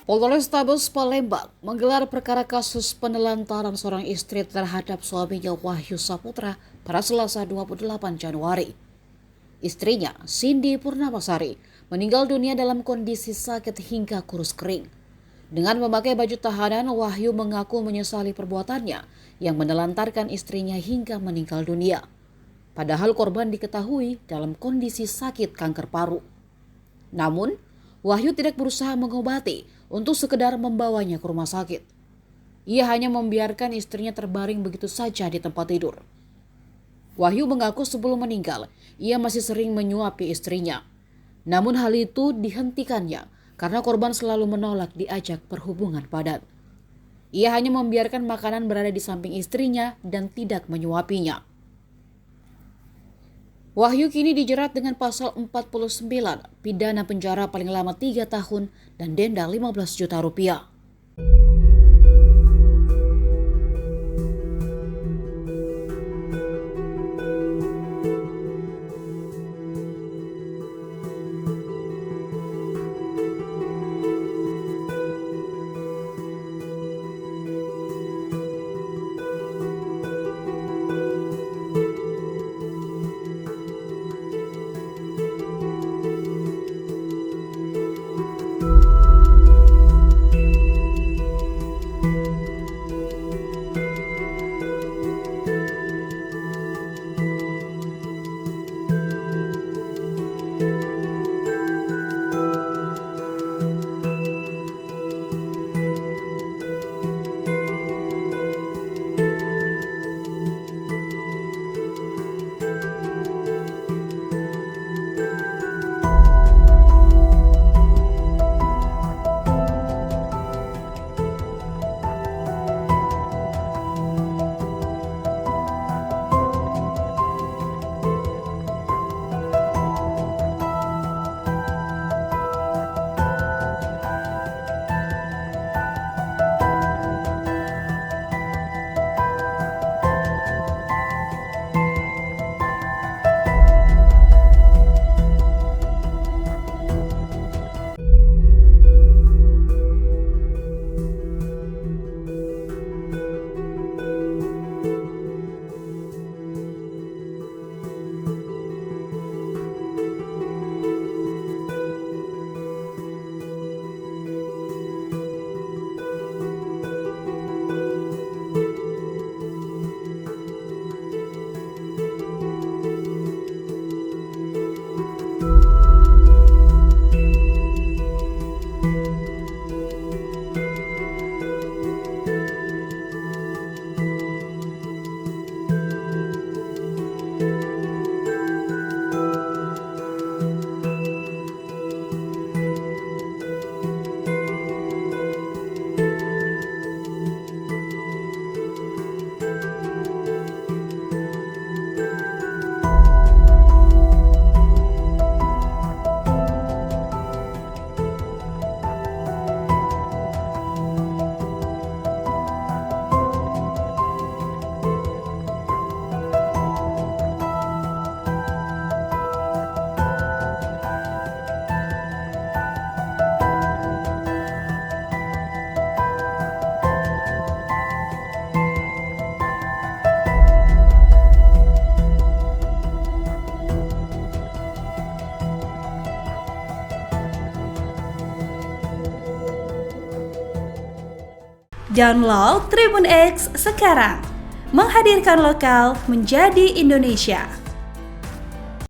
Polrestabes Palembang menggelar perkara kasus penelantaran seorang istri terhadap suaminya Wahyu Saputra pada Selasa 28 Januari. Istrinya, Cindy Purnamasari, meninggal dunia dalam kondisi sakit hingga kurus kering. Dengan memakai baju tahanan, Wahyu mengaku menyesali perbuatannya yang menelantarkan istrinya hingga meninggal dunia. Padahal korban diketahui dalam kondisi sakit kanker paru. Namun, Wahyu tidak berusaha mengobati untuk sekedar membawanya ke rumah sakit. Ia hanya membiarkan istrinya terbaring begitu saja di tempat tidur. Wahyu mengaku sebelum meninggal, ia masih sering menyuapi istrinya. Namun hal itu dihentikannya karena korban selalu menolak diajak berhubungan padat. Ia hanya membiarkan makanan berada di samping istrinya dan tidak menyuapinya. Wahyu kini dijerat dengan pasal 49, pidana penjara paling lama 3 tahun dan denda 15 juta rupiah. Download Tribun X sekarang, menghadirkan lokal menjadi Indonesia.